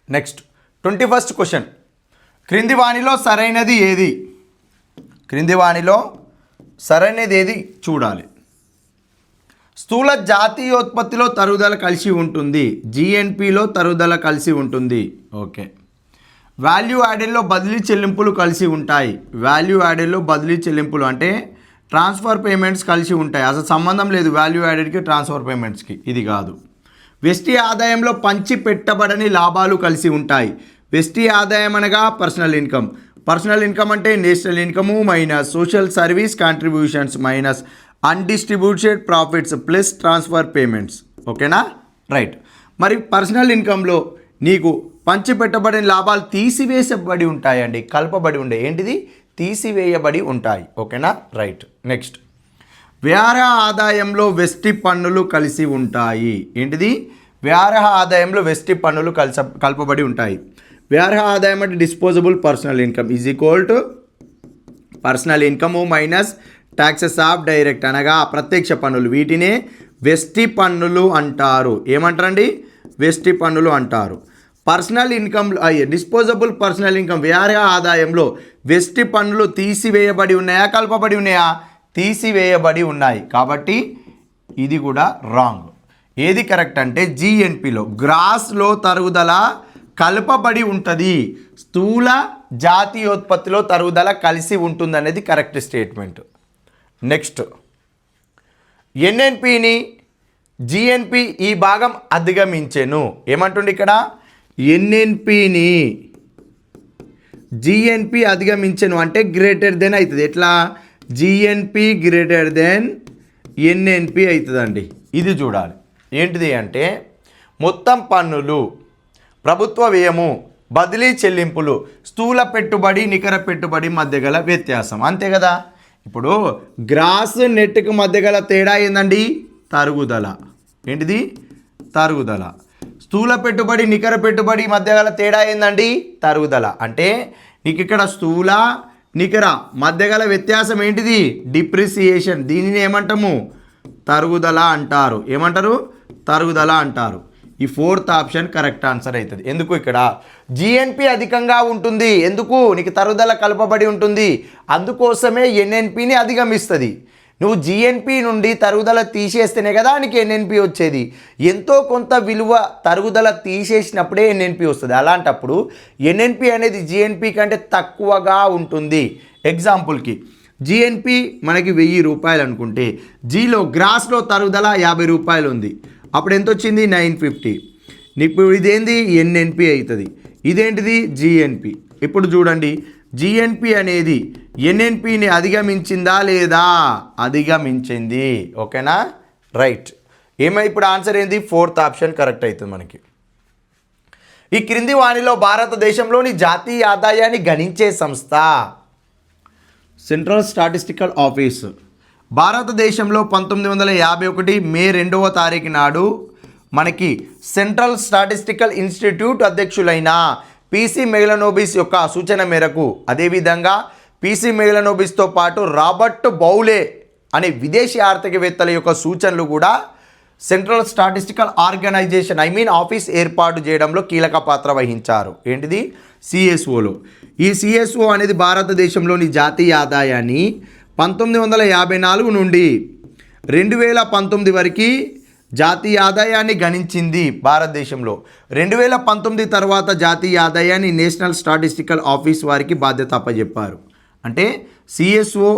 Next 21st question, క్రింది వాణిలో సరైనది ఏది? క్రింది వాణిలో సరైనది ఏది చూడాలి. స్థూల జాతీయోత్పత్తిలో తరుగుదల కలిసి ఉంటుంది, జిఎన్పిలో తరుగుదల కలిసి ఉంటుంది. ఓకే. వాల్యూ యాడెడ్లో బదిలీ చెల్లింపులు కలిసి ఉంటాయి. వాల్యూ యాడెడ్లో బదిలీ చెల్లింపులు అంటే ట్రాన్స్ఫర్ పేమెంట్స్ కలిసి ఉంటాయి. అసలు సంబంధం లేదు వాల్యూ యాడెడ్కి ట్రాన్స్ఫర్ పేమెంట్స్కి. ఇది కాదు. వెస్టి ఆదాయంలో పంచి పెట్టబడని లాభాలు కలిసి ఉంటాయి. వెస్టి ఆదాయం అనగా పర్సనల్ ఇన్కమ్. పర్సనల్ ఇన్కమ్ అంటే national income minus social service contributions minus undistributed profits plus transfer payments. ఓకేనా? రైట్. మరి పర్సనల్ ఇన్కంలో నీకు పంచి పెట్టబడిన లాభాలు తీసివేయబడి ఉంటాయండి, కలపబడి ఉండే. ఏంటిది? తీసివేయబడి ఉంటాయి. ఓకేనా? రైట్. నెక్స్ట్, వ్యవహార ఆదాయంలో వెస్టి పన్నులు కలిసి ఉంటాయి. ఏంటిది? వ్యవహార ఆదాయంలో వెస్టి పన్నులు కలపబడి ఉంటాయి. వ్యవహార ఆదాయం అంటే disposable personal income is equal to personal income minus taxes of direct అనగా ప్రత్యక్ష పన్నులు. వీటినే వెస్టి పన్నులు అంటారు. ఏమంటారండి? వెస్టి పన్నులు అంటారు. Personal income disposable personal income వ్యవహార ఆదాయంలో వెస్టి పన్నులు తీసివేయబడి ఉన్నాయా, కలపబడి ఉన్నాయా? తీసివేయబడి ఉన్నాయి. కాబట్టి ఇది కూడా రాంగ్. ఏది కరెక్ట్ అంటే జిఎన్పిలో గ్రాస్లో తరుగుదల కలపబడి ఉంటుంది, స్థూల జాతీయోత్పత్తిలో తరుగుదల కలిసి ఉంటుంది అనేది కరెక్ట్ స్టేట్మెంట్. నెక్స్ట్, ఎన్ఎన్పిని జిఎన్పి ఈ భాగం అధిగమించెను. ఏమంటుండే ఇక్కడ? ఎన్ఎన్పిని జిఎన్పి అధిగమించెను అంటే గ్రేటర్ దెన్ అవుతుంది. ఎట్లా? జిఎన్పి గ్రేటర్ దెన్ ఎన్ఎన్పి అవుతుందండి. ఇది చూడాలి. ఏంటిది అంటే మొత్తం పన్నులు, ప్రభుత్వ వ్యయము, బదిలీ చెల్లింపులు, స్థూల పెట్టుబడి, నికర పెట్టుబడి మధ్య గల వ్యత్యాసం. అంతే కదా? ఇప్పుడు గ్రాస్ నెట్కి మధ్య గల తేడా ఏందండి? తరుగుదల. ఏంటిది? తరుగుదల. స్థూల పెట్టుబడి, నికర పెట్టుబడి మధ్య గల తేడా ఏందండి? తరుగుదల. అంటే నీకు ఇక్కడ స్థూల నికర మధ్య గల వ్యత్యాసం ఏంటిది? డిప్రిసియేషన్. దీనిని ఏమంటాము? తరుగుదల అంటారు. ఏమంటారు? తరుగుదల అంటారు. ఈ 4th ఆప్షన్ కరెక్ట్ ఆన్సర్ అవుతుంది. ఎందుకు? ఇక్కడ జిఎన్పి అధికంగా ఉంటుంది. ఎందుకు? నీకు తరుగుదల కలపబడి ఉంటుంది. అందుకోసమే ఎన్ఎన్పిని అధిగమిస్తుంది. నువ్వు జిఎన్పి నుండి తరుగుదల తీసేస్తేనే కదా నీకు ఎన్ఎన్పి వచ్చేది. ఎంతో కొంత విలువ తరుగుదల తీసేసినప్పుడే ఎన్ఎన్పి వస్తుంది. అలాంటప్పుడు ఎన్ఎన్పి అనేది జిఎన్పి కంటే తక్కువగా ఉంటుంది. ఎగ్జాంపుల్కి జిఎన్పి మనకి 1000 రూపాయలు అనుకుంటే జీలో గ్రాస్లో తరుగుదల 50 రూపాయలు ఉంది. అప్పుడు ఎంత వచ్చింది? 950. ఇప్పుడు ఇదేంది? ఎన్ఎన్పి అవుతుంది. ఇదేంటిది? జిఎన్పి. ఇప్పుడు చూడండి, జిఎన్పి అనేది ఎన్ఎన్పిని అధిగమించిందా లేదా? అధిగమించింది. ఓకేనా? రైట్. ఇప్పుడు ఆన్సర్ ఏంది? 4th ఆప్షన్ కరెక్ట్ అవుతుంది మనకి. ఈ క్రింది వాణిలో భారతదేశంలోని జాతీయ ఆదాయాన్ని గణించే సంస్థ సెంట్రల్ స్టాటిస్టికల్ ఆఫీస్. భారతదేశంలో 1951 మే 2వ తారీఖు నాడు మనకి సెంట్రల్ స్టాటిస్టికల్ ఇన్స్టిట్యూట్ అధ్యక్షులైన పిసి మెగలనోబిస్ యొక్క సూచన మేరకు, అదేవిధంగా పిసి మెగలనోబిస్తో పాటు రాబర్ట్ బౌలే అనే విదేశీ ఆర్థికవేత్తల యొక్క సూచనలు కూడా సెంట్రల్ స్టాటిస్టికల్ ఆర్గనైజేషన్ ఆఫీస్ ఏర్పాటు చేయడంలో కీలక పాత్ర వహించారు. ఏంటిది? సిఎస్ఓలో. ఈ సిఎస్ఓ అనేది భారతదేశంలోని జాతీయ ఆదాయాన్ని 1954 నుండి 2019 వరకు జాతీయ ఆదాయాన్ని గణించింది భారతదేశంలో. 2019 తర్వాత జాతీయ ఆదాయాన్ని నేషనల్ స్టాటిస్టికల్ ఆఫీస్ వారికి బాధ్యత అప్పచెప్పారు. అంటే సిఎస్ఓ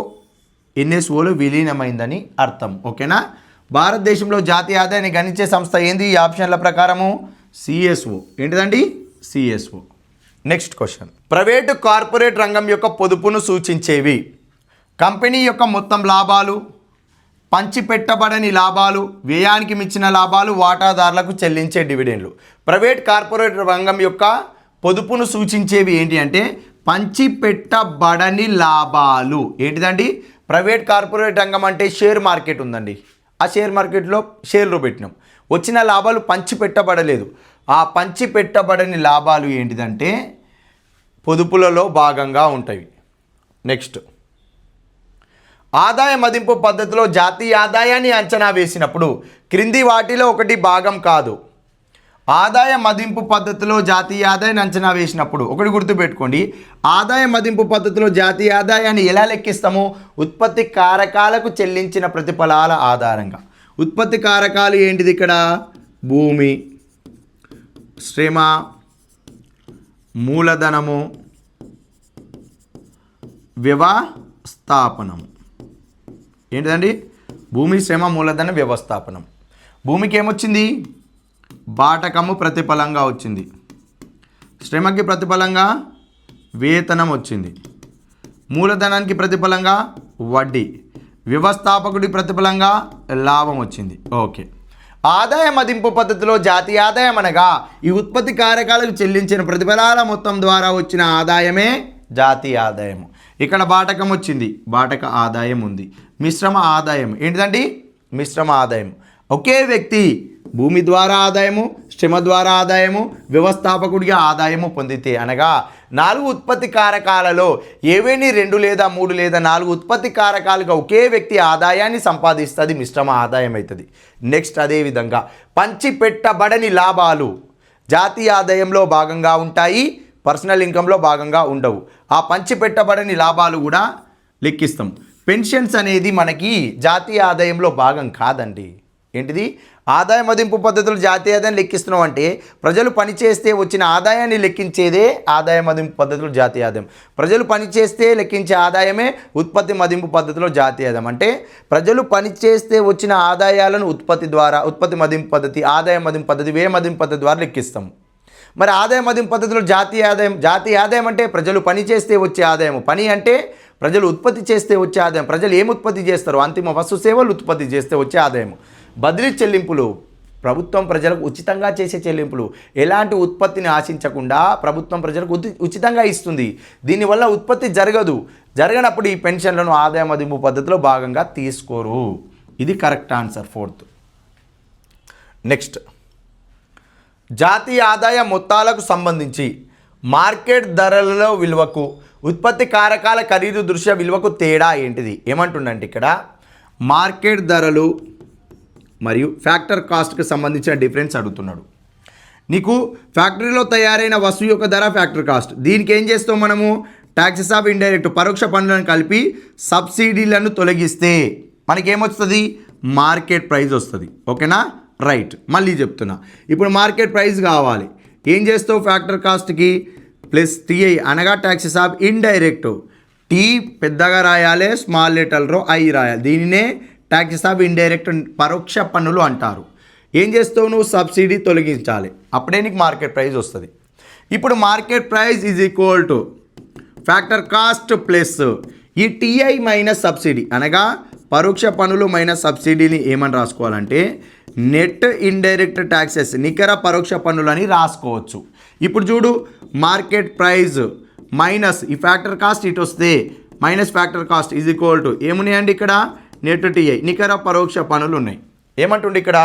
ఎన్ఎస్ఓలో విలీనమైందని అర్థం. ఓకేనా? భారతదేశంలో జాతీయ ఆదాయాన్ని గణించే సంస్థ ఏంది? ఈ ఆప్షన్ల ప్రకారము సిఎస్ఓ. ఏంటిదండి? CSO. Next question, private corporate రంగం యొక్క పొదుపును సూచించేవి. కంపెనీ యొక్క మొత్తం లాభాలు, పంచిపెట్టబడని లాభాలు, వ్యయానికి మించిన లాభాలు, వాటాదారులకు చెల్లించే డివిడెండ్లు. ప్రైవేట్ కార్పొరేట్ రంగం యొక్క పొదుపును సూచించేవి ఏంటి అంటే పంచిపెట్టబడని లాభాలు. ఏంటిదండి? ప్రైవేట్ కార్పొరేట్ రంగం అంటే షేర్ మార్కెట్ ఉందండి. ఆ షేర్ మార్కెట్లో షేర్లు పెట్టినాం, వచ్చిన లాభాలు పంచిపెట్టబడలేదు. ఆ పంచిపెట్టబడని లాభాలు ఏంటిదంటే పొదుపులలో భాగంగా ఉంటాయి. నెక్స్ట్, ఆదాయ మదింపు పద్ధతిలో జాతీయ ఆదాయాన్ని అంచనా వేసినప్పుడు క్రింది వాటిలో ఒకటి భాగం కాదు. ఆదాయ మదింపు పద్ధతిలో జాతీయ ఆదాయాన్ని అంచనా వేసినప్పుడు ఒకటి గుర్తుపెట్టుకోండి, ఆదాయ మదింపు పద్ధతిలో జాతీయ ఆదాయాన్ని ఎలా లెక్కిస్తాము? ఉత్పత్తి కారకాలకు చెల్లించిన ప్రతిఫలాల ఆధారంగా. ఉత్పత్తి కారకాలు ఏంటిది ఇక్కడ? భూమి, శ్రమ, మూలధనము, వ్యవస్థాపనం. ఏంటిదండి? భూమి, శ్రమ, మూలధన, వ్యవస్థాపనం. భూమికి ఏమొచ్చింది? బాటకము ప్రతిఫలంగా వచ్చింది. శ్రమకి ప్రతిఫలంగా వేతనం వచ్చింది. మూలధనానికి ప్రతిఫలంగా వడ్డీ. వ్యవస్థాపకుడి ప్రతిఫలంగా లాభం వచ్చింది. ఓకే. ఆదాయ మదింపు పద్ధతిలో జాతీయ ఆదాయం అనగా ఈ ఉత్పత్తి కారకాలకు చెల్లించిన ప్రతిఫలాల మొత్తం ద్వారా వచ్చిన ఆదాయమే జాతీయ ఆదాయము. ఇక్కడ బాటకం వచ్చింది, బాటక ఆదాయం ఉంది. మిశ్రమ ఆదాయం ఏంటిదండి? మిశ్రమ ఆదాయం. ఒకే వ్యక్తి భూమి ద్వారా ఆదాయము, శ్రమ ద్వారా ఆదాయము, వ్యవస్థాపకుడిగా ఆదాయము పొందితే అనగా 4 ఉత్పత్తి కారకాలలో ఏవేని 2 లేదా 3 లేదా 4 ఉత్పత్తి కారకాలుగా ఒకే వ్యక్తి ఆదాయాన్ని సంపాదిస్తుంది, మిశ్రమ ఆదాయం అవుతుంది. నెక్స్ట్ అదేవిధంగా పంచిపెట్టబడని లాభాలు జాతీయ ఆదాయంలో భాగంగా ఉంటాయి, పర్సనల్ ఇన్కంలో భాగంగా ఉండవు. ఆ పంచిపెట్టబడని లాభాలు కూడా లెక్కిస్తాం. పెన్షన్స్ అనేది మనకి జాతీయ ఆదాయంలో భాగం కాదండి. ఏంటిది? ఆదాయ మదింపు పద్ధతులు జాతీయ ఆదాయాన్ని లెక్కిస్తున్నాం అంటే ప్రజలు పనిచేస్తే వచ్చిన ఆదాయాన్ని లెక్కించేదే ఆదాయ మదింపు పద్ధతులు జాతీయ ఆదాయం. ప్రజలు పనిచేస్తే లెక్కించే ఆదాయమే ఉత్పత్తి మదింపు పద్ధతిలో జాతీయ ఆదాయం. అంటే ప్రజలు పనిచేస్తే వచ్చిన ఆదాయాలను ఉత్పత్తి మదింపు పద్ధతి, ఆదాయ మదింపు పద్ధతి, వ్యయ మదింపు పద్ధతి ద్వారా లెక్కిస్తాం. మరి ఆదాయ మదింపు పద్ధతిలో జాతీయ ఆదాయం అంటే ప్రజలు పని చేస్తే వచ్చే ఆదాయం. పని అంటే ప్రజలు ఉత్పత్తి చేస్తే వచ్చే ఆదాయం. ప్రజలు ఏం ఉత్పత్తి చేస్తారో అంతిమ వస్తు సేవలు ఉత్పత్తి చేస్తే వచ్చే ఆదాయం. బదిలీ చెల్లింపులు ప్రభుత్వం ప్రజలకు ఉచితంగా చేసే చెల్లింపులు. ఎలాంటి ఉత్పత్తిని ఆశించకుండా ప్రభుత్వం ప్రజలకు ఉచితంగా ఇస్తుంది. దీనివల్ల ఉత్పత్తి జరగనప్పుడు ఈ పెన్షన్లను ఆదాయ మదింపు పద్ధతిలో భాగంగా తీసుకోరు. ఇది కరెక్ట్ ఆన్సర్ 4th. నెక్స్ట్, జాతీయ ఆదాయ మొత్తాలకు సంబంధించి మార్కెట్ ధరలలో విలువకు ఉత్పత్తి కారకాల ఖరీదు దృశ్య విలువకు తేడా ఏంటిది? ఏమంటుండంటే ఇక్కడ మార్కెట్ ధరలు మరియు ఫ్యాక్టర్ కాస్ట్కి సంబంధించిన డిఫరెన్స్ అడుగుతున్నాడు. నీకు ఫ్యాక్టరీలో తయారైన వస్తువు యొక్క ధర ఫ్యాక్టర్ కాస్ట్. దీనికి ఏం చేస్తాం మనము? ట్యాక్సెస్ ఆఫ్ ఇండైరెక్ట్ పరోక్ష పన్నులను కలిపి సబ్సిడీలను తొలగిస్తే మనకేమొస్తుంది? మార్కెట్ ప్రైస్ వస్తుంది. ఓకేనా? రైట్. మళ్ళీ చెప్తున్నా, ఇప్పుడు మార్కెట్ ప్రైస్ కావాలి. ఏం చేస్తావు? ఫ్యాక్టర్ కాస్ట్కి ప్లస్ టీఐ అనగా ట్యాక్సెస్ ఆఫ్ ఇండైరెక్ట్. టీ పెద్దగా రాయాలి, స్మాల్ లెటర్లో ఐ రాయాలి. దీనినే ట్యాక్సెస్ ఆఫ్ ఇండైరెక్ట్ పరోక్ష పన్నులు అంటారు. ఏం చేస్తావు? నువ్వు సబ్సిడీ తొలగించాలి, అప్పుడే నీకు మార్కెట్ ప్రైస్ వస్తుంది. ఇప్పుడు market price is equal to factor cost plus ఈ టీఐ మైనస్ సబ్సిడీ అనగా పరోక్ష పన్నులు మైనస్ సబ్సిడీని ఏమని రాసుకోవాలంటే నెట్ ఇండైరెక్ట్ ట్యాక్సెస్, నికర పరోక్ష పన్నులు అని రాసుకోవచ్చు. ఇప్పుడు చూడు, మార్కెట్ ప్రైస్ మైనస్ ఈ ఫ్యాక్టర్ కాస్ట్ ఇటు వస్తే minus factor cost is equal to ఏమున్నాయండి? ఇక్కడ నెట్ టీఐ, నికర పరోక్ష పన్నులు ఉన్నాయి. ఏమంటుండే ఇక్కడ?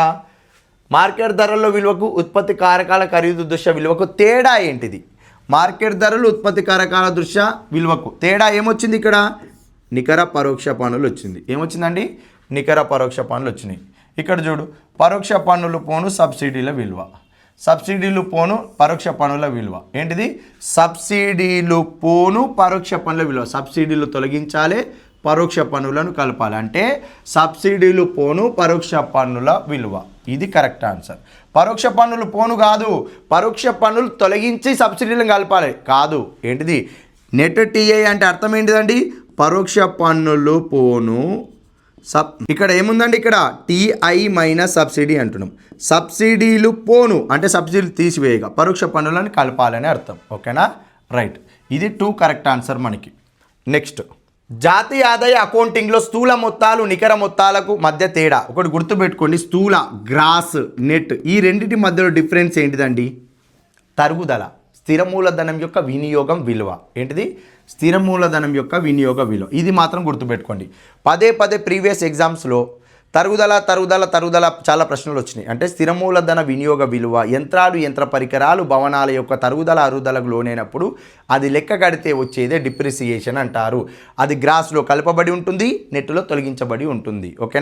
మార్కెట్ ధరల్లో విలువకు ఉత్పత్తి కారకాల ఖరీదు దృశ్య విలువకు తేడా ఏంటిది? మార్కెట్ ధరలు ఉత్పత్తి కారకాల దృశ్య విలువకు తేడా ఏమొచ్చింది? ఇక్కడ నికర పరోక్ష పన్నులు వచ్చింది. ఏమొచ్చిందండి? నికర పరోక్ష పన్నులు వచ్చినాయి. ఇక్కడ చూడు, పరోక్ష పన్నులు పోను సబ్సిడీల విలువ, సబ్సిడీలు పోను పరోక్ష పన్నుల విలువ. ఏంటిది? సబ్సిడీలు పోను పరోక్ష పన్నుల విలువ. సబ్సిడీలు తొలగించాలి, పరోక్ష పన్నులను కలపాలి. అంటే సబ్సిడీలు పోను పరోక్ష పన్నుల విలువ. ఇది కరెక్ట్ ఆన్సర్. పరోక్ష పన్నులు పోను కాదు, పరోక్ష పన్నులు తొలగించి సబ్సిడీలను కలపాలి కాదు. ఏంటిది? నెట్ టీఐ అంటే అర్థం ఏంటిదండి? పరోక్ష పన్నులు పోను ఇక్కడ ఏముందండి? ఇక్కడ టీఐ మైనస్ సబ్సిడీ అంటున్నాం. సబ్సిడీలు పోను అంటే సబ్సిడీలు తీసివేయగా పరోక్ష పన్నులను కలపాలని అర్థం. ఓకేనా? రైట్. ఇది 2 కరెక్ట్ ఆన్సర్ మనకి. నెక్స్ట్, జాతీయ ఆదాయ అకౌంటింగ్లో స్థూల మొత్తాలు నికర మొత్తాలకు మధ్య తేడా. ఒకటి గుర్తుపెట్టుకోండి, స్థూల గ్రాస్ నెట్ ఈ రెండింటి మధ్యలో డిఫరెన్స్ ఏంటిదండి? తరుగుదల, స్థిర మూలధనం యొక్క వినియోగం విలువ. ఏంటిది? స్థిర మూలధనం యొక్క వినియోగ విలువ. ఇది మాత్రం గుర్తుపెట్టుకోండి. పదే ప్రీవియస్ ఎగ్జామ్స్లో తరుగుదల చాలా ప్రశ్నలు వచ్చినాయి. అంటే స్థిర మూలధన వినియోగ విలువ, యంత్రాలు యంత్ర పరికరాలు భవనాల యొక్క తరుగుదల అరుగుదలకు లోనైనప్పుడు అది లెక్క కడితే వచ్చేదే డిప్రిసియేషన్ అంటారు. అది గ్రాస్లో కలపబడి ఉంటుంది, నెట్లో తొలగించబడి ఉంటుంది. ఓకే.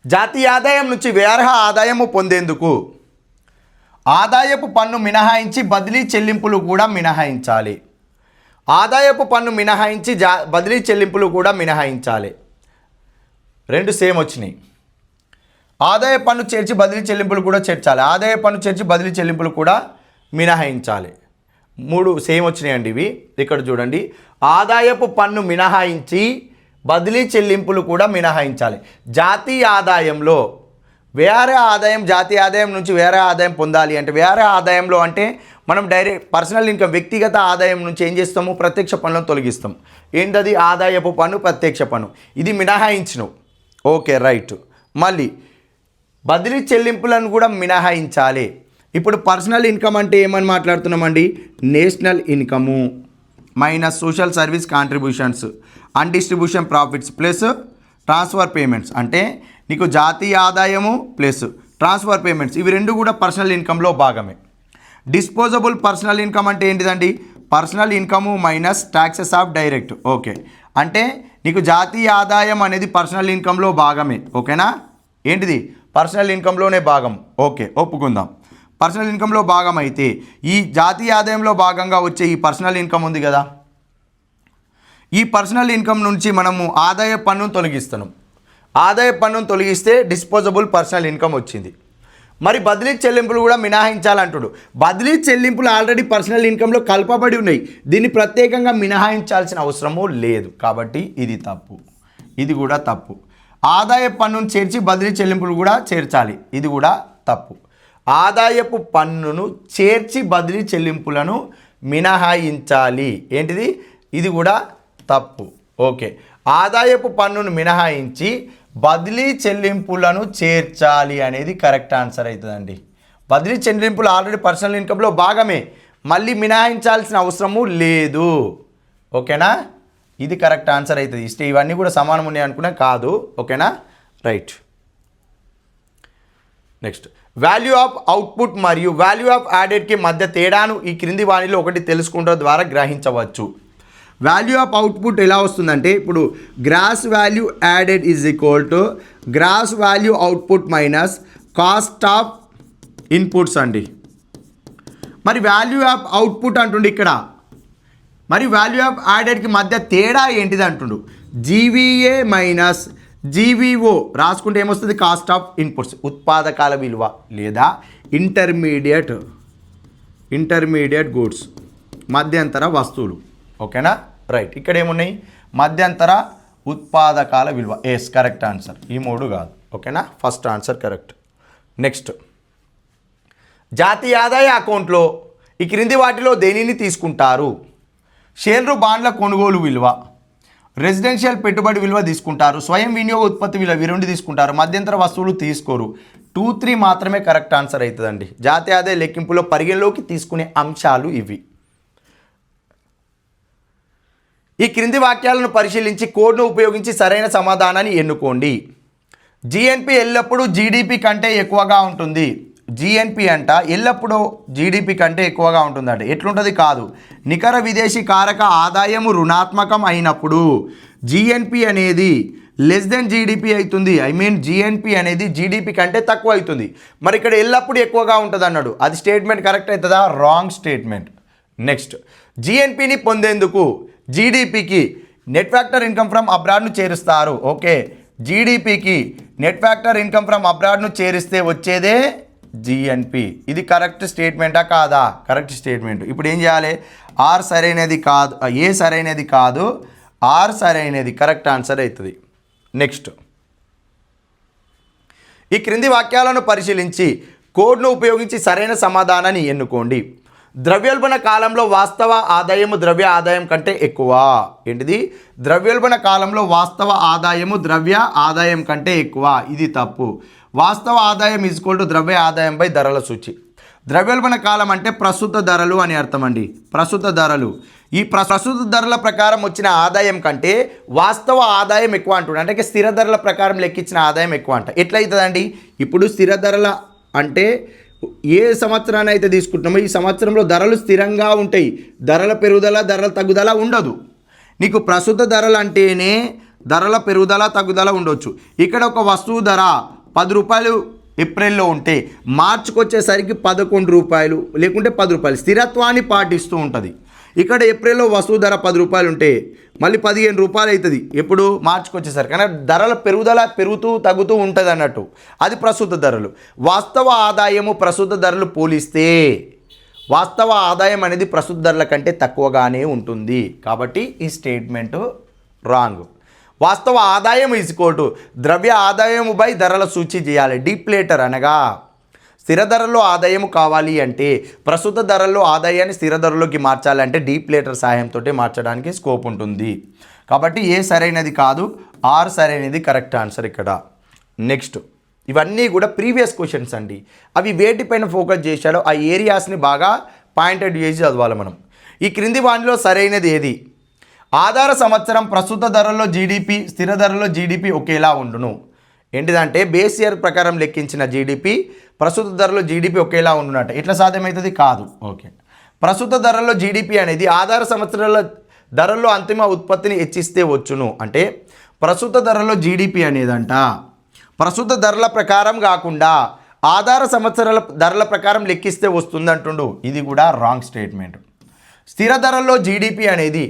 జాతీయ ఆదాయం నుంచి వ్యర్హ ఆదాయము పొందేందుకు ఆదాయపు పన్ను మినహాయించి బదిలీ చెల్లింపులు కూడా మినహాయించాలి. ఆదాయపు పన్ను మినహాయించి బదిలీ చెల్లింపులు కూడా మినహాయించాలి. రెండు సేమ్ వచ్చినాయి. ఆదాయ పన్ను చేర్చి బదిలీ చెల్లింపులు కూడా చేర్చాలి. ఆదాయ పన్ను చేర్చి బదిలీ చెల్లింపులు కూడా మినహాయించాలి. మూడు సేమ్ వచ్చినాయండి ఇవి. ఇక్కడ చూడండి, ఆదాయపు పన్ను మినహాయించి బదిలీ చెల్లింపులు కూడా మినహాయించాలి. జాతీయ ఆదాయంలో వేరే ఆదాయం జాతీయ ఆదాయం నుంచి వేరే ఆదాయం పొందాలి అంటే వేరే ఆదాయంలో అంటే మనం డైరెక్ట్ పర్సనల్ ఇన్కమ్ వ్యక్తిగత ఆదాయం నుంచి ఏం చేస్తాము, ప్రత్యక్ష పన్నులను తొలగిస్తాం. ఏంటది, ఆదాయపు పన్ను ప్రత్యక్ష పన్ను. ఇది మినహాయించినవు. Okay right. మళ్ళీ బదిలీ చెల్లింపులను కూడా మినహాయించాలి. ఇప్పుడు పర్సనల్ ఇన్కమ్ అంటే ఏమని మాట్లాడుతున్నామండి, national income minus social service contributions and distribution profits plus transfer payments. అంటే నీకు జాతీయ ఆదాయము ప్లస్ ట్రాన్స్ఫర్ పేమెంట్స్ ఇవి రెండు కూడా పర్సనల్ ఇన్కంలో భాగమే. డిస్పోజబుల్ పర్సనల్ ఇన్కమ్ అంటే ఏంటిదండి, personal income minus taxes of direct. Okay, అంటే నీకు జాతీయ ఆదాయం అనేది పర్సనల్ ఇన్కంలో భాగమే. ఓకేనా, ఏంటిది పర్సనల్ ఇన్కంలోనే భాగం. ఓకే ఒప్పుకుందాం. పర్సనల్ ఇన్కంలో భాగం అయితే ఈ జాతీయ ఆదాయంలో భాగంగా వచ్చే ఈ పర్సనల్ ఇన్కమ్ ఉంది కదా, ఈ పర్సనల్ ఇన్కమ్ నుంచి మనము ఆదాయ పన్నును తొలగిస్తున్నాం. ఆదాయ పన్నును తొలగిస్తే డిస్పోజబుల్ పర్సనల్ ఇన్కమ్ వచ్చింది. మరి బదిలీ చెల్లింపులు కూడా మినహాయించాలంటాడు. బదిలీ చెల్లింపులు ఆల్రెడీ పర్సనల్ ఇన్కంలో కలపబడి ఉన్నాయి, దీన్ని ప్రత్యేకంగా మినహాయించాల్సిన అవసరము లేదు. కాబట్టి ఇది తప్పు, ఇది కూడా తప్పు. ఆదాయ పన్నును చేర్చి బదిలీ చెల్లింపులు కూడా చేర్చాలి, ఇది కూడా తప్పు. ఆదాయపు పన్నును చేర్చి బదిలీ చెల్లింపులను మినహాయించాలి, ఏంటిది, ఇది కూడా తప్పు. ఓకే, ఆదాయపు పన్నును మినహాయించి బదిలీ చెల్లింపులను చేర్చాలి అనేది కరెక్ట్ ఆన్సర్ అవుతుందండి. బదిలీ చెల్లింపులు ఆల్రెడీ పర్సనల్ ఇన్కంలో భాగమే, మళ్ళీ మినహాయించాల్సిన అవసరము లేదు. ఓకేనా, ఇది కరెక్ట్ ఆన్సర్ అవుతుంది. ఇస్తే ఇవన్నీ కూడా సమానం ఉన్నాయి అనుకున్నా కాదు. ఓకేనా right. Next, value of output మరియు వాల్యూ ఆఫ్ యాడెడ్కి మధ్య తేడాను ఈ క్రింది వాణిలో ఒకటి తెలుసుకోవడం ద్వారా గ్రహించవచ్చు. వాల్యూ ఆఫ్ అవుట్పుట్ ఎలా వస్తుందంటే, ఇప్పుడు gross value added is equal to gross value output minus cost of inputs అండి. మరి వాల్యూ ఆఫ్ అవుట్పుట్ అంటుండే ఇక్కడ, మరి వాల్యూ ఆఫ్ యాడెడ్కి మధ్య తేడా ఏంటిది అంటుండు. జీవీఏ మైనస్ జీవీఓ రాసుకుంటే ఏమొస్తుంది, కాస్ట్ ఆఫ్ ఇన్పుట్స్ ఉత్పాదకాల విలువ లేదా ఇంటర్మీడియట్ గూడ్స్ మధ్యంతర వస్తువులు. ఓకేనా రైట్. ఇక్కడ ఏమున్నాయి, మధ్యంతర ఉత్పాదకాల విలువ. ఎస్ కరెక్ట్ ఆన్సర్, ఈ మూడు కాదు. ఓకేనా, ఫస్ట్ ఆన్సర్ కరెక్ట్. నెక్స్ట్, జాతీయ ఆదాయ అకౌంట్లో ఈ క్రింది వాటిలో దేనిని తీసుకుంటారు. షేర్లు బాండ్ల కొనుగోలు విలువ, రెసిడెన్షియల్ పెట్టుబడి విలువ తీసుకుంటారు, స్వయం వినియోగ ఉత్పత్తి విలువ ఇవి రెండు తీసుకుంటారు, మధ్యంతర వస్తువులు తీసుకోరు. 2, 3 మాత్రమే కరెక్ట్ ఆన్సర్ అవుతుందండి. జాతీయ ఆదాయ లెక్కింపులో పరిగణలోకి తీసుకునే అంశాలు ఇవి. ఈ క్రింది వాక్యాలను పరిశీలించి కోడ్ను ఉపయోగించి సరైన సమాధానాన్ని ఎన్నుకోండి. జిఎన్పి ఎల్లప్పుడూ జీడిపి కంటే ఎక్కువగా ఉంటుంది. జిఎన్పి అంట ఎల్లప్పుడూ జీడిపి కంటే ఎక్కువగా ఉంటుందంట. ఎట్లుంటుంది కాదు, నికర విదేశీ కారక ఆదాయము రుణాత్మకం అయినప్పుడు జిఎన్పి అనేది లెస్ దెన్ జీడిపి అవుతుంది. జిఎన్పి అనేది జీడిపి కంటే తక్కువ అవుతుంది. మరి ఇక్కడ ఎల్లప్పుడూ ఎక్కువగా ఉంటుంది అన్నాడు. అది స్టేట్మెంట్ కరెక్ట్ అవుతుందా, రాంగ్ స్టేట్మెంట్. నెక్స్ట్, జిఎన్పిని పొందేందుకు జీడిపికి నెట్ ఫ్యాక్టర్ ఇన్కమ్ ఫ్రమ్ అబ్రాడ్ను చేరుస్తారు. ఓకే, జీడిపికి నెట్ ఫ్యాక్టర్ ఇన్కమ్ ఫ్రమ్ అబ్రాడ్ను చేరిస్తే వచ్చేదే జిఎన్పి. ఇది కరెక్ట్ స్టేట్మెంటా కాదా, కరెక్ట్ స్టేట్మెంట్. ఇప్పుడు ఏం చేయాలి, ఆర్ సరైనది కాదు, ఏ సరైనది కాదు, ఆర్ సరైనది కరెక్ట్ ఆన్సర్ అవుతుంది. నెక్స్ట్, ఈ క్రింది వాక్యాలను పరిశీలించి కోడ్ను ఉపయోగించి సరైన సమాధానాన్ని ఎన్నుకోండి. ద్రవ్యోల్బణ కాలంలో వాస్తవ ఆదాయము ద్రవ్య ఆదాయం కంటే ఎక్కువ. ఏంటిది, ద్రవ్యోల్బణ కాలంలో వాస్తవ ఆదాయము ద్రవ్య ఆదాయం కంటే ఎక్కువ. ఇది తప్పు. వాస్తవ ఆదాయం ఈక్వల్ టు ద్రవ్య ఆదాయం బై ధరల సూచి. ద్రవ్యోల్బణ కాలం అంటే ప్రస్తుత ధరలు అని అర్థం అండి. ప్రస్తుత ధరలు, ఈ ప్రస్తుత ధరల ప్రకారం వచ్చిన ఆదాయం కంటే వాస్తవ ఆదాయం ఎక్కువ అంటున్నాడు. అంటే స్థిర ధరల ప్రకారం లెక్కించిన ఆదాయం ఎక్కువ అంట. ఎట్లయితుందండి, ఇప్పుడు స్థిర ధరల అంటే ఏ సంవత్సరాన్ని అయితే తీసుకుంటున్నామో ఈ సంవత్సరంలో ధరలు స్థిరంగా ఉంటాయి, ధరల పెరుగుదల ధరల తగ్గుదల ఉండదు. నీకు ప్రస్తుత ధరలు అంటేనే ధరల పెరుగుదల తగ్గుదల ఉండొచ్చు. ఇక్కడ ఒక వస్తువు ధర 10 రూపాయలు ఏప్రిల్లో ఉంటే మార్చికి వచ్చేసరికి 11 రూపాయలు లేకుంటే 10 రూపాయలు స్థిరత్వాన్ని పాటిస్తూ ఉంటుంది. ఇక్కడ ఏప్రిల్లో వస్తువు ధర 10 రూపాయలు ఉంటే మళ్ళీ 15 రూపాయలు అవుతుంది ఎప్పుడు మార్చికి వచ్చేసరికి. కానీ ధరల పెరుగుదల పెరుగుతూ తగ్గుతూ ఉంటుంది అన్నట్టు. అది ప్రస్తుత ధరలు. వాస్తవ ఆదాయము ప్రస్తుత ధరలు పోలిస్తే వాస్తవ ఆదాయం అనేది ప్రస్తుత ధరల కంటే తక్కువగానే ఉంటుంది. కాబట్టి ఈ స్టేట్మెంట్ రాంగ్. వాస్తవ ఆదాయం ఈక్వల్ ద్రవ్య ఆదాయము బై ధరల సూచి చేయాలి. డిప్లేటర్ అనగా స్థిర ధరల్లో ఆదాయం కావాలి అంటే ప్రస్తుత ధరల్లో ఆదాయాన్ని స్థిర ధరలోకి మార్చాలంటే డిప్లేటర్ సహాయంతో మార్చడానికి స్కోప్ ఉంటుంది. కాబట్టి ఏ సరైనది కాదు, ఆర్ సరైనది కరెక్ట్ ఆన్సర్ ఇక్కడ. నెక్స్ట్ ఇవన్నీ కూడా ప్రీవియస్ క్వశ్చన్స్ అండి. అవి వేటిపైన ఫోకస్ చేశాడో ఆ ఏరియాస్ని బాగా పాయింటెడ్ చేసి చదవాలి మనం. ఈ క్రింది వాటిలో సరైనది ఏది? ఆధార సంవత్సరం ప్రస్తుత ధరల్లో జీడిపి స్థిర ధరల్లో జీడిపి ఒకేలా ఉండును. ఏంటిదంటే బేస్ ఇయర్ ప్రకారం లెక్కించిన జీడిపి ప్రస్తుత ధరలో జీడిపి ఒకేలా ఉండునట. ఎట్లా సాధ్యమవుతుంది? కాదు. ఓకే, ప్రస్తుత ధరల్లో జీడిపి అనేది ఆధార సంవత్సరాల ధరల్లో అంతిమ ఉత్పత్తిని హెచ్చిస్తే వచ్చును. అంటే ప్రస్తుత ధరల్లో జీడిపి అనేదంట ప్రస్తుత ధరల ప్రకారం కాకుండా ఆధార సంవత్సరాల ధరల ప్రకారం లెక్కిస్తే వస్తుంది అంటుండు. ఇది కూడా రాంగ్ స్టేట్మెంట్. స్థిర ధరల్లో జీడిపి అనేది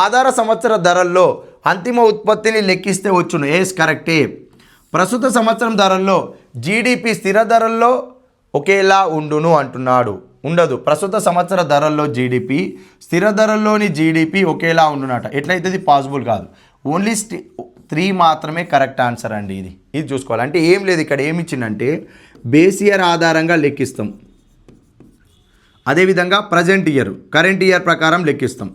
ఆధార సంవత్సర ధరల్లో అంతిమ ఉత్పత్తిని లెక్కిస్తే వచ్చును. ఏస్ కరెక్టే. ప్రస్తుత సంవత్సరం ధరల్లో జీడిపి స్థిర ధరల్లో ఒకేలా ఉండును అంటున్నాడు. ఉండదు. ప్రస్తుత సంవత్సర ధరల్లో జీడిపి స్థిర ధరల్లోని జీడిపి ఒకేలా ఉండునట. ఎట్లయితే పాసిబుల్ కాదు. ఓన్లీ 3 మాత్రమే కరెక్ట్ ఆన్సర్ అండి. ఇది చూసుకోవాలి. అంటే ఏం లేదు, ఇక్కడ ఏమి ఇచ్చిందంటే బేస్ ఇయర్ ఆధారంగా లెక్కిస్తాం. అదేవిధంగా ప్రజెంట్ ఇయర్ కరెంట్ ఇయర్ ప్రకారం లెక్కిస్తాం.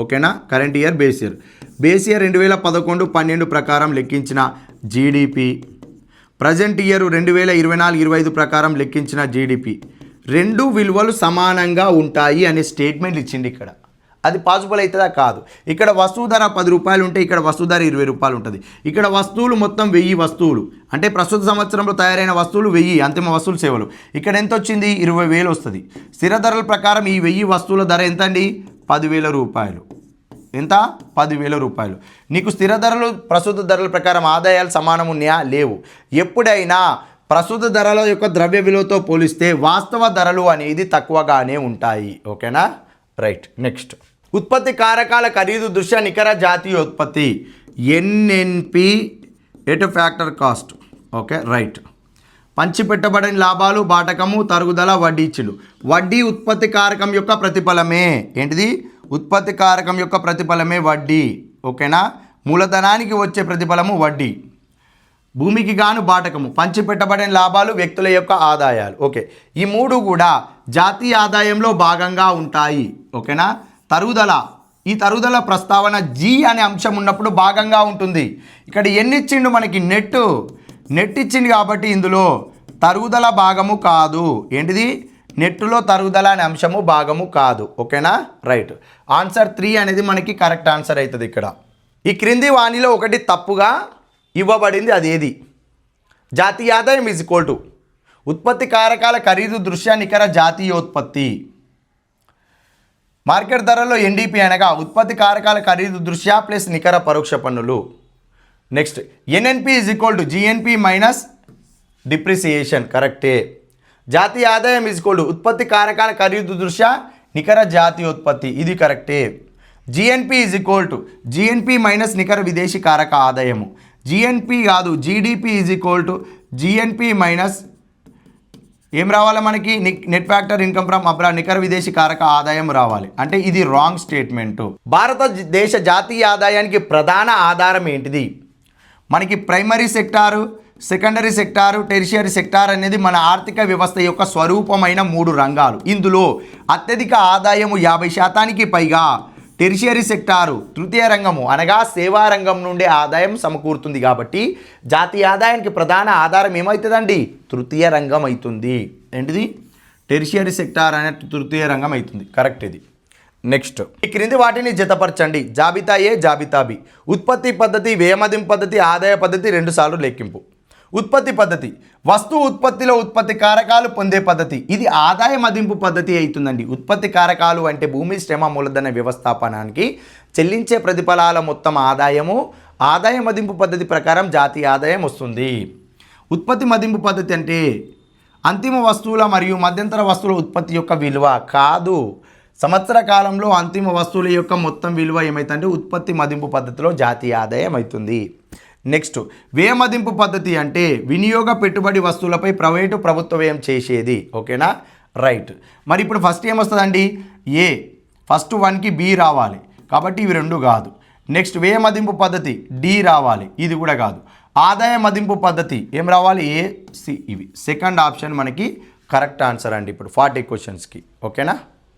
ఓకేనా? కరెంట్ ఇయర్ బేస్ ఇయర్ 2011-12 ప్రకారం లెక్కించిన జీడిపి, ప్రజెంట్ ఇయర్ 2024-25 ప్రకారం లెక్కించిన జీడిపి రెండు విలువలు సమానంగా ఉంటాయి అనే స్టేట్మెంట్ ఇచ్చింది ఇక్కడ. అది పాసిబుల్ అవుతుందా? కాదు. ఇక్కడ వస్తువు ధర 10 రూపాయలు ఉంటే ఇక్కడ వస్తువు ధర 20 రూపాయలు ఉంటుంది. ఇక్కడ వస్తువులు మొత్తం 1000 వస్తువులు అంటే ప్రస్తుత సంవత్సరంలో తయారైన వస్తువులు 1000 అంతిమ వస్తువులు సేవలు. ఇక్కడ ఎంత వచ్చింది? 20,000 వస్తుంది. స్థిర ధరల ప్రకారం ఈ 1000 వస్తువుల ధర ఎంత అండి? 10,000 రూపాయలు. ఎంత? 10,000 రూపాయలు. నీకు స్థిర ధరలు ప్రస్తుత ధరల ప్రకారం ఆదాయాలు సమానం ఉన్నాయా? లేవు. ఎప్పుడైనా ప్రస్తుత ధరల యొక్క ద్రవ్య విలువతో పోలిస్తే వాస్తవ ధరలు అనేది తక్కువగానే ఉంటాయి. ఓకేనా? రైట్. నెక్స్ట్ ఉత్పత్తి కారకాల ఖరీదు దృష్ట్యా నికర జాతీయోత్పత్తి NNP at factor cost. Okay, right. పంచిపెట్టబడిన లాభాలు బాటకము తరుగుదల వడ్డీ ఇచ్చిండు. వడ్డీ ఉత్పత్తి కారకం యొక్క ప్రతిఫలమే. ఏంటిది? ఉత్పత్తి కారకం యొక్క ప్రతిఫలమే వడ్డీ. ఓకేనా? మూలధనానికి వచ్చే ప్రతిఫలము వడ్డీ. భూమికి గాను బాటకము, పంచిపెట్టబడిన లాభాలు, వ్యక్తుల యొక్క ఆదాయాలు. ఓకే, ఈ మూడు కూడా జాతీయ ఆదాయంలో భాగంగా ఉంటాయి. ఓకేనా? తరుగుదల, ఈ తరుగుదల ప్రస్తావన జీ అనే అంశం ఉన్నప్పుడు భాగంగా ఉంటుంది. ఇక్కడ ఎన్ని ఇచ్చిండు మనకి? నెట్ ఇచ్చింది కాబట్టి ఇందులో తరుగుదల భాగము కాదు. ఏంటిది? నెట్టులో తరుగుదల అనే అంశము భాగము కాదు. ఓకేనా? రైట్. ఆన్సర్ 3 అనేది మనకి కరెక్ట్ ఆన్సర్ అవుతుంది ఇక్కడ. ఈ క్రింది వాణిలో ఒకటి తప్పుగా ఇవ్వబడింది. అదేది? జాతీయ ఆదాయం ఈజ్ ఈక్వల్ టు ఉత్పత్తి కారకాల ఖరీదు దృష్ట్యా నికర జాతీయోత్పత్తి. మార్కెట్ ధరలో ఎన్డీపీ అనగా ఉత్పత్తి కారకాల ఖరీదు దృష్ట్యా ప్లస్ నికర పరోక్ష పన్నులు. Next NNP is equal to GNP minus depreciation. కరెక్టే. జాతీయ ఆదాయం ఈజ్ ఈక్వల్ టు ఉత్పత్తి కారకాల ఖరీదు దృష్ట్యా నికర జాతీయోత్పత్తి. ఇది కరెక్టే. GNP is equal to GNP minus నికర విదేశీ కారక ఆదాయము. జిఎన్పి కాదు, GDP is equal to GNP minus ఏం రావాలి మనకి? Net factor income from abroad, నికర విదేశీ కారక ఆదాయం రావాలి. అంటే ఇది రాంగ్ స్టేట్మెంటు. భారతదేశ జాతీయ ఆదాయానికి ప్రధాన ఆధారం ఏంటిది? మనకి primary sector, secondary sector, tertiary sector అనేది మన ఆర్థిక వ్యవస్థ యొక్క స్వరూపమైన 3 రంగాలు. ఇందులో అత్యధిక ఆదాయము 50% పైగా టెరిషియరీ సెక్టారు, తృతీయ రంగము అనగా సేవా రంగం నుండి ఆదాయం సమకూరుతుంది. కాబట్టి జాతీయ ఆదాయానికి ప్రధాన ఆధారం ఏమవుతుందండి? తృతీయ రంగం అవుతుంది. ఏంటిది? టెరిషియరీ సెక్టార్ అనే తృతీయ రంగం అవుతుంది. కరెక్ట్ ఇది. నెక్స్ట్ ఈ క్రింది వాటిని జతపరచండి. జాబితా ఏ, జాబితా బి. ఉత్పత్తి పద్ధతి, వ్యయమదింపు పద్ధతి, ఆదాయ పద్ధతి 2 సార్లు లెక్కింపు. ఉత్పత్తి పద్ధతి వస్తువు ఉత్పత్తిలో ఉత్పత్తి కారకాలు పొందే పద్ధతి. ఇది ఆదాయ మదింపు పద్ధతి అవుతుందండి. ఉత్పత్తి కారకాలు అంటే భూమి, శ్రమ, మూలధన వ్యవస్థాపనానికి చెల్లించే ప్రతిఫలాల మొత్తం ఆదాయము. ఆదాయ మదింపు పద్ధతి ప్రకారం జాతీయ ఆదాయం వస్తుంది. ఉత్పత్తి మదింపు పద్ధతి అంటే అంతిమ వస్తువుల మరియు మధ్యంతర వస్తువుల ఉత్పత్తి యొక్క విలువ కాదు. సంవత్సర కాలంలో అంతిమ వస్తువుల యొక్క మొత్తం విలువ ఏమైతుందంటే ఉత్పత్తి మదింపు పద్ధతిలో జాతీయ ఆదాయం అవుతుంది. నెక్స్ట్ వ్యయ మదింపు పద్ధతి అంటే వినియోగ పెట్టుబడి వస్తువులపై ప్రైవేటు ప్రభుత్వ వ్యయం చేసేది. ఓకేనా, రైట్. మరి ఇప్పుడు ఫస్ట్ ఏమొస్తుందండి, ఏ ఫస్ట్ 1కి బి రావాలి కాబట్టి ఇవి రెండు కాదు. నెక్స్ట్ వ్యయ మదింపు పద్ధతి డి రావాలి, ఇది కూడా కాదు. ఆదాయ మదింపు పద్ధతి ఏం రావాలి, ఏ సి. ఇవి సెకండ్ ఆప్షన్ మనకి కరెక్ట్ ఆన్సర్ అండి ఇప్పుడు 40 క్వశ్చన్స్కి. ఓకేనా.